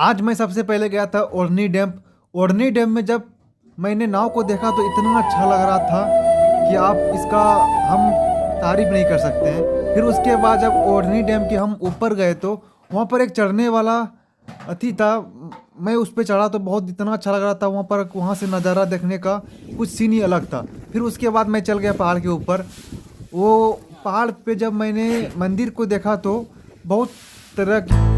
आज मैं सबसे पहले गया था ओढ़नी डैम। ओढ़नी डैम में जब मैंने नाव को देखा तो इतना अच्छा लग रहा था कि आप इसका हम तारीफ नहीं कर सकते हैं। फिर उसके बाद जब ओढ़नी डैम के हम ऊपर गए तो वहाँ पर एक चढ़ने वाला अथी था। मैं उस पर चढ़ा तो बहुत इतना अच्छा लग रहा था। वहाँ पर वहाँ से नज़ारा देखने का कुछ सीन ही अलग था। फिर उसके बाद मैं चल गया पहाड़ के ऊपर। वो पहाड़ पे जब मैंने मंदिर को देखा तो बहुत तरह की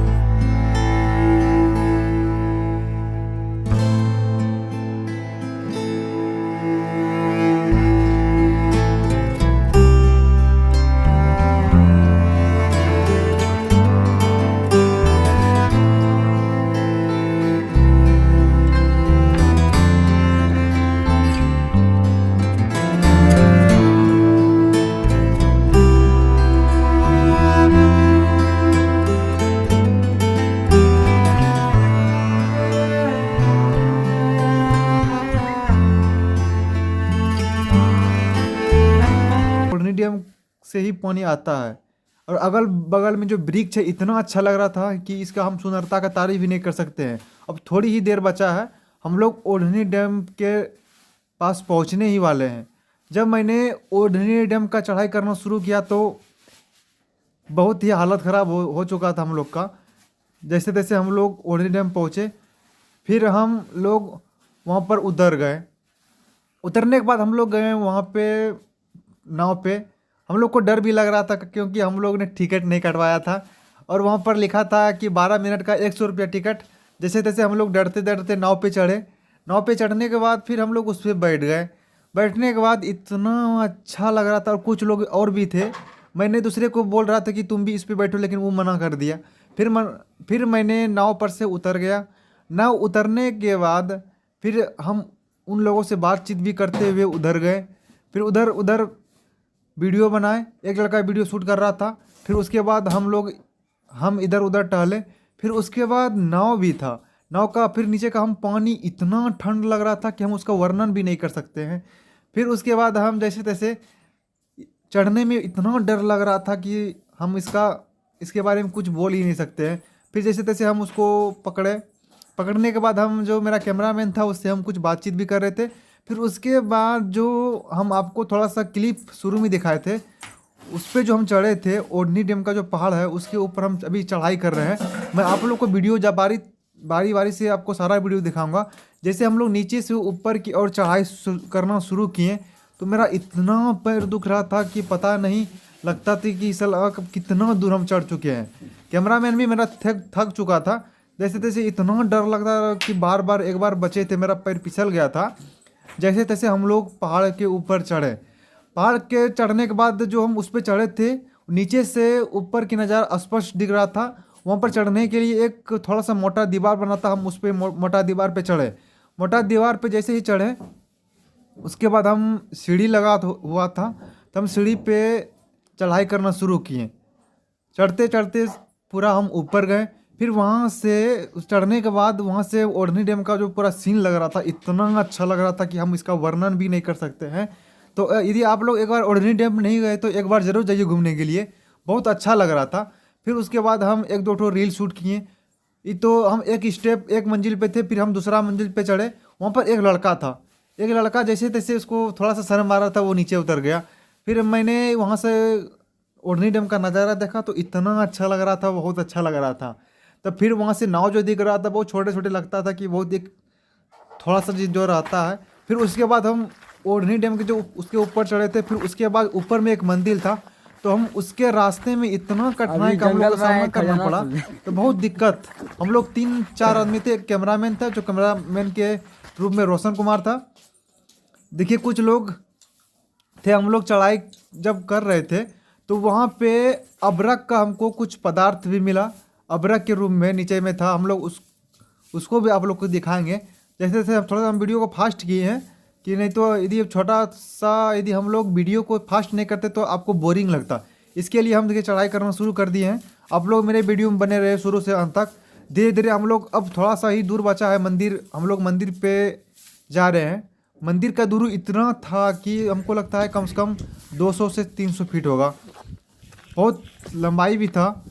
ओढ़नी डैम से ही पानी आता है। और अगल बगल में जो वृक्ष है इतना अच्छा लग रहा था कि इसका हम सुंदरता का तारीफ भी नहीं कर सकते हैं। अब थोड़ी ही देर बचा है, हम लोग ओढ़नी डैम के पास पहुंचने ही वाले हैं। जब मैंने ओढ़नी डैम का चढ़ाई करना शुरू किया तो बहुत ही हालत ख़राब हो चुका था हम लोग का। जैसे तैसे हम लोग ओढ़नी डैम पहुँचे। फिर हम लोग वहाँ पर उतर गए। उतरने के बाद हम लोग गए वहाँ पे नाव पे। हम लोग को डर भी लग रहा था क्योंकि हम लोग ने टिकट नहीं कटवाया था और वहाँ पर लिखा था कि 12 मिनट का 100 रुपया टिकट। जैसे तैसे हम लोग डरते डरते नाव पे चढ़े। नाव पे चढ़ने के बाद फिर हम लोग उस पर बैठ गए। बैठने के बाद इतना अच्छा लग रहा था और कुछ लोग और भी थे। मैंने दूसरे को बोल रहा था कि तुम भी इस पे बैठो, लेकिन वो मना कर दिया। फिर मैंने नाव पर से उतर गया। नाव उतरने के बाद फिर हम उन लोगों से बातचीत भी करते हुए उधर गए। फिर उधर उधर वीडियो बनाए। एक लड़का वीडियो शूट कर रहा था। फिर उसके बाद हम इधर उधर टहले। फिर उसके बाद नाव भी था। नाव का फिर नीचे का हम पानी इतना ठंड लग रहा था कि हम उसका वर्णन भी नहीं कर सकते हैं। फिर उसके बाद हम जैसे तैसे चढ़ने में इतना डर लग रहा था कि हम इसके बारे में कुछ बोल ही नहीं सकते हैं। फिर जैसे तैसे हम उसको पकड़े। पकड़ने के बाद हम जो मेरा कैमरामैन था उससे हम कुछ बातचीत भी कर रहे थे। फिर उसके बाद जो हम आपको थोड़ा सा क्लिप शुरू में दिखाए थे उस पे जो हम चढ़े थे, ओढ़नी डैम का जो पहाड़ है उसके ऊपर हम अभी चढ़ाई कर रहे हैं। मैं आप लोग को वीडियो जब बारी बारी से आपको सारा वीडियो दिखाऊंगा। जैसे हम लोग नीचे से ऊपर की ओर चढ़ाई करना शुरू किए तो मेरा इतना पैर दुख रहा था कि पता नहीं लगता था कि साला कितना दूर हम चढ़ चुके हैं। कैमरामैन भी मेरा थक चुका था। जैसे तैसे इतना डर लगता था कि बार बार एक बार बचे थे, मेरा पैर फिसल गया था। जैसे तैसे हम लोग पहाड़ के ऊपर चढ़े। पहाड़ के चढ़ने के बाद जो हम उस पर चढ़े थे नीचे से ऊपर की नज़ारा स्पष्ट दिख रहा था। वहाँ पर चढ़ने के लिए एक थोड़ा सा मोटा दीवार बना था। हम उस पर मोटा दीवार पे चढ़े। मोटा दीवार पे जैसे ही चढ़े उसके बाद हम सीढ़ी हुआ था तो हम सीढ़ी पे चढ़ाई करना शुरू किए। चढ़ते चढ़ते पूरा हम ऊपर गए। फिर वहाँ से चढ़ने के बाद वहाँ से ओढ़नी डैम का जो पूरा सीन लग रहा था इतना अच्छा लग रहा था कि हम इसका वर्णन भी नहीं कर सकते हैं। तो यदि आप लोग एक बार ओढ़नी डैम नहीं गए तो एक बार ज़रूर जाइए घूमने के लिए, बहुत अच्छा लग रहा था। फिर उसके बाद हम एक दो ठो रील शूट किए। ये तो हम एक मंजिल पे थे। फिर हम दूसरा मंजिल पे चढ़े। वहाँ पर एक लड़का था। एक लड़का जैसे तैसे उसको थोड़ा सा शर्म आ रहा था, वो नीचे उतर गया। फिर मैंने वहाँ से ओढ़नी डैम का नज़ारा देखा तो इतना अच्छा लग रहा था, बहुत अच्छा लग रहा था। तो फिर वहाँ से नाव जो दिख रहा था बहुत छोटे छोटे लगता था कि बहुत एक थोड़ा सा चीज़ जो रहता है। फिर उसके बाद हम ओढ़नी डैम के जो उसके ऊपर चढ़े थे। फिर उसके बाद ऊपर में एक मंदिर था तो हम उसके रास्ते में इतना कठिनाई का हम लोग का सामना करना पड़ा। तो बहुत दिक्कत। हम लोग 3-4 आदमी थे। एक कैमरामैन था, जो कैमरामैन के रूप में रोशन कुमार था। देखिए कुछ लोग थे। हम लोग चढ़ाई जब कर रहे थे तो वहाँ पे अबरक का हमको कुछ पदार्थ भी मिला। अबरक के रूप में नीचे में था। हम लोग उसको भी आप लोग को दिखाएंगे। जैसे जैसे थोड़ा सा हम वीडियो को फास्ट किए हैं कि नहीं तो यदि छोटा सा यदि हम लोग वीडियो को फास्ट नहीं करते तो आपको बोरिंग लगता। इसके लिए हम देखिए चढ़ाई करना शुरू कर दिए हैं। आप लोग मेरे वीडियो में बने रहे शुरू से अंत तक। धीरे धीरे हम लोग अब थोड़ा सा ही दूर बचा है मंदिर। हम लोग मंदिर पे जा रहे हैं। मंदिर का दूर इतना था कि हमको लगता है कम से कम 200 से 300 फीट होगा। बहुत लंबाई भी था।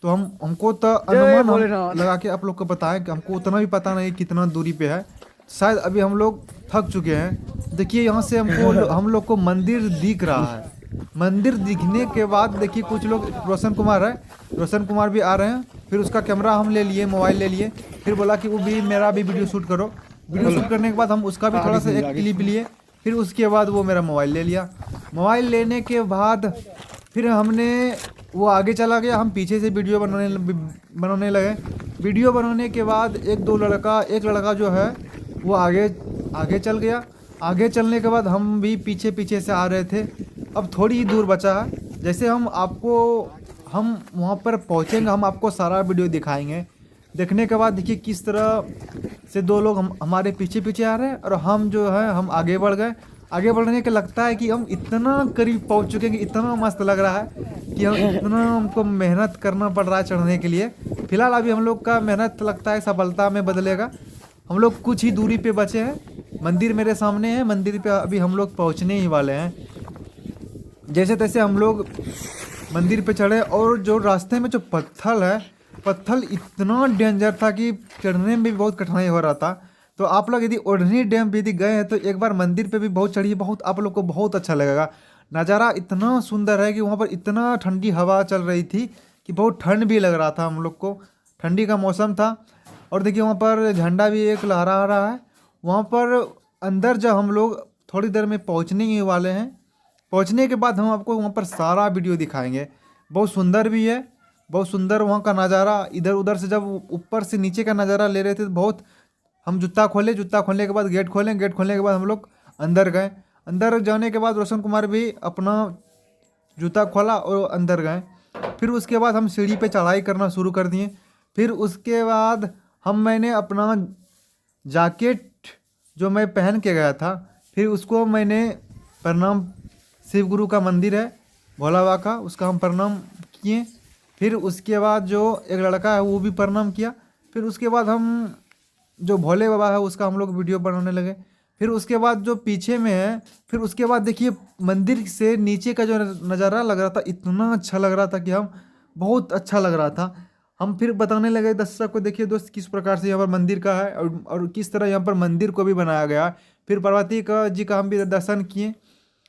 तो हमको तो अनुमान हम लगा के आप लोग को बताएं कि हमको उतना भी पता नहीं कितना दूरी पे है। शायद अभी हम लोग थक चुके हैं। देखिए यहाँ से हम लोग को मंदिर दिख रहा है। मंदिर दिखने के बाद देखिए कुछ लोग, रोशन कुमार है, रोशन कुमार भी आ रहे हैं। फिर उसका कैमरा हम ले लिए, मोबाइल ले लिए। फिर बोला कि वो भी मेरा भी वीडियो शूट करो। वीडियो शूट करने के बाद हम उसका भी थोड़ा सा एक क्लिप लिए। फिर उसके बाद वो मेरा मोबाइल ले लिया। मोबाइल लेने के बाद फिर हमने, वो आगे चला गया, हम पीछे से वीडियो बनाने लगे। वीडियो बनाने के बाद एक लड़का जो है वो आगे चल गया। आगे चलने के बाद हम भी पीछे पीछे से आ रहे थे। अब थोड़ी ही दूर बचा है। जैसे हम वहाँ पर पहुँचेंगे, हम आपको सारा वीडियो दिखाएंगे। देखने के बाद देखिए किस तरह से दो लोग हमारे पीछे पीछे आ रहे हैं और हम जो है हम आगे बढ़ गए। आगे बढ़ने के लगता है कि हम इतना करीब पहुंच चुके हैं कि इतना मस्त लग रहा है कि हमको मेहनत करना पड़ रहा है चढ़ने के लिए। फिलहाल अभी हम लोग का मेहनत लगता है सफलता में बदलेगा। हम लोग कुछ ही दूरी पे बचे हैं। मंदिर मेरे सामने है। मंदिर पे अभी हम लोग पहुंचने ही वाले हैं। जैसे तैसे हम लोग मंदिर पे चढ़े और जो रास्ते में जो पत्थर इतना डेंजर था कि चढ़ने में भी बहुत कठिनाई हो रहा था। तो आप लोग यदि ओढ़नी डैम भी यदि गए हैं तो एक बार मंदिर पे भी बहुत चढ़िए, बहुत आप लोग को बहुत अच्छा लगेगा। नज़ारा इतना सुंदर है कि वहाँ पर इतना ठंडी हवा चल रही थी कि बहुत ठंड भी लग रहा था हम लोग को। ठंडी का मौसम था। और देखिए वहाँ पर झंडा भी एक लहरा रहा है। वहाँ पर अंदर जब हम लोग थोड़ी देर में पहुँचने ही वाले हैं, पहुँचने के बाद हम आपको वहाँ पर सारा वीडियो दिखाएंगे। बहुत सुंदर भी है, बहुत सुंदर वहाँ का नज़ारा। इधर उधर से जब ऊपर से नीचे का नज़ारा ले रहे थे तो बहुत, हम जूता खोले, जूता खोलने के बाद गेट खोलने के बाद हम लोग अंदर गए। अंदर जाने के बाद रोशन कुमार भी अपना जूता खोला और अंदर गए। फिर उसके बाद हम सीढ़ी पे चढ़ाई करना शुरू कर दिए। फिर उसके बाद मैंने अपना जैकेट जो मैं पहन के गया था, फिर उसको मैंने प्रणाम, शिव गुरु का मंदिर है भोला बाबा का, उसका हम प्रणाम किए। फिर उसके बाद जो एक लड़का है वो भी प्रणाम किया। फिर उसके बाद हम जो भोले बाबा है उसका हम लोग वीडियो बनाने लगे। फिर उसके बाद जो पीछे में है, फिर उसके बाद देखिए मंदिर से नीचे का जो नज़ारा लग रहा था इतना अच्छा लग रहा था कि हम, बहुत अच्छा लग रहा था। हम फिर बताने लगे दर्शक को, देखिए दोस्त किस प्रकार से यहाँ पर मंदिर का है और किस तरह यहाँ पर मंदिर को भी बनाया गया है। फिर पार्वती जी का हम भी दर्शन किए।